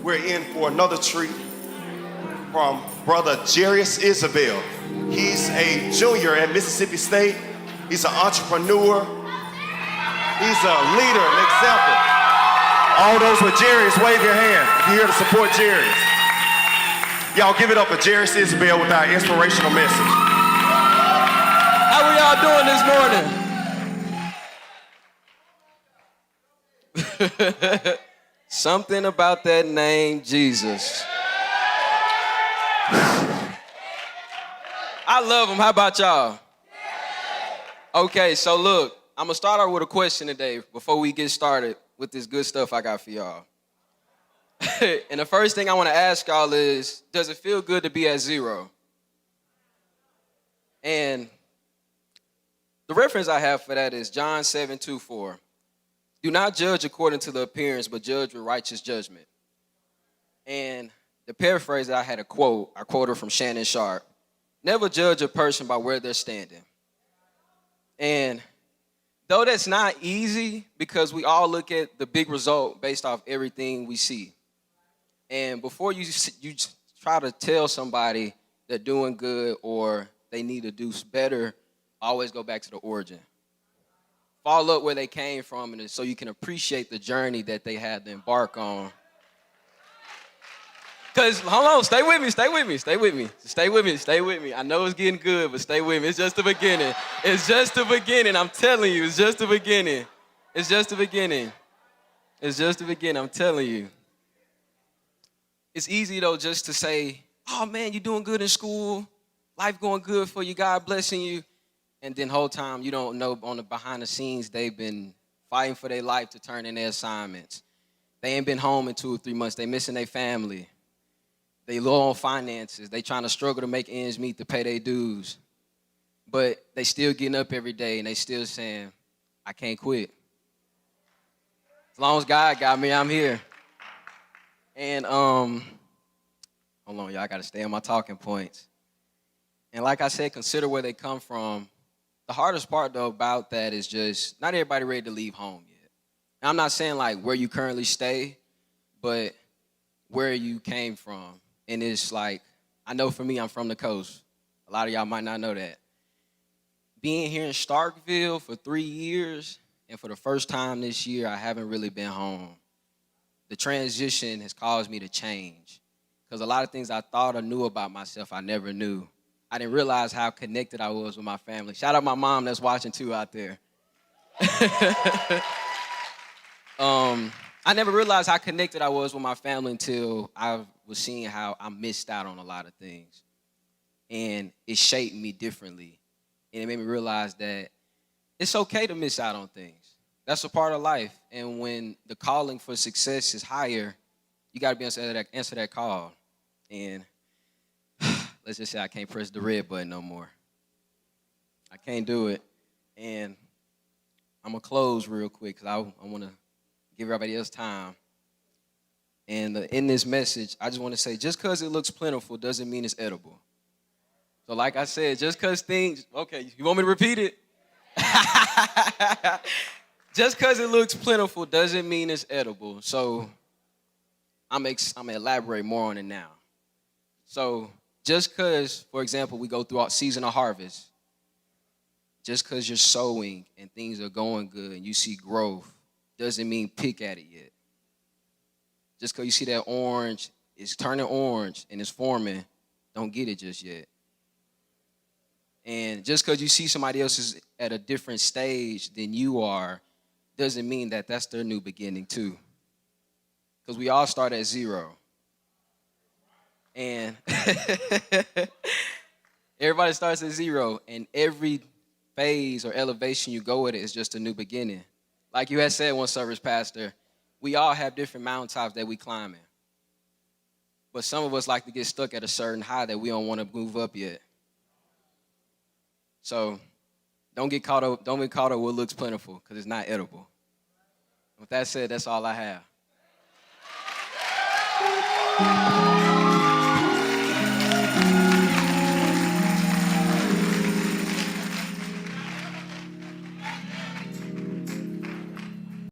We're in for another treat from brother Jarius Isabell. He's a junior at Mississippi State. He's an entrepreneur. He's a leader, an example. All those with Jarius, wave your hand if you're here to support Jarius. Y'all give it up for Jarius Isabell with our inspirational message. How are y'all doing this morning? Something about that name, Jesus. I love him. How about y'all? Okay, so look, I'm going to start out with a question today before we get started with this good stuff I got for y'all. And the first thing I want to ask y'all is, does it feel good to be at zero? And the reference I have for that is John 7:2-4. Do not judge according to the appearance, but judge with righteous judgment. And the paraphrase that I had I quoted from Shannon Sharp. Never judge a person by where they're standing. And though that's not easy, because we all look at the big result based off everything we see. And before you try to tell somebody they're doing good or they need to do better, always go back to the origin. Follow up where they came from, and so you can appreciate the journey that they had to embark on. Because, hold on, stay with me. I know it's getting good, but stay with me. It's just the beginning. I'm telling you, it's just the beginning. I'm telling you. It's easy, though, just to say, oh, man, you're doing good in school. Life going good for you. God blessing you. And then whole time, you don't know on the behind the scenes, they've been fighting for their life to turn in their assignments. They ain't been home in 2 or 3 months. They missing their family. They low on finances. They trying to struggle to make ends meet to pay their dues. But they still getting up every day, and they still saying, I can't quit. As long as God got me, I'm here. And, hold on, y'all, I got to stay on my talking points. And like I said, consider where they come from. The hardest part, though, about that is just not everybody ready to leave home yet. And I'm not saying, like, where you currently stay, but where you came from. And it's like, I know for me, I'm from the coast. A lot of y'all might not know that. Being here in Starkville for 3 years, and for the first time this year, I haven't really been home. The transition has caused me to change. Because a lot of things I thought I knew about myself, I never knew. I didn't realize how connected I was with my family. Shout out my mom that's watching too out there. I never realized how connected I was with my family until I was seeing how I missed out on a lot of things. And it shaped me differently. And it made me realize that it's okay to miss out on things. That's a part of life. And when the calling for success is higher, you got to be able to answer that call. And let's just say I can't press the red button no more. I can't do it. And I'm going to close real quick because I want to give everybody else time. And in this message, I just want to say, just because it looks plentiful doesn't mean it's edible. So like I said, just because things, okay, you want me to repeat it? Just because it looks plentiful doesn't mean it's edible. So I'm going to elaborate more on it now. So just because, for example, we go through our season of harvest, just because you're sowing and things are going good and you see growth doesn't mean pick at it yet. Just because you see that orange is turning orange and it's forming, don't get it just yet. And just because you see somebody else is at a different stage than you are doesn't mean that that's their new beginning too. Because we all start at zero. And everybody starts at zero, and every phase or elevation you go with it is just a new beginning. Like you had said one service, Pastor, we all have different mountaintops that we climb in. But some of us like to get stuck at a certain high that we don't want to move up yet. So don't get caught up with what looks plentiful, because it's not edible. With that said, that's all I have.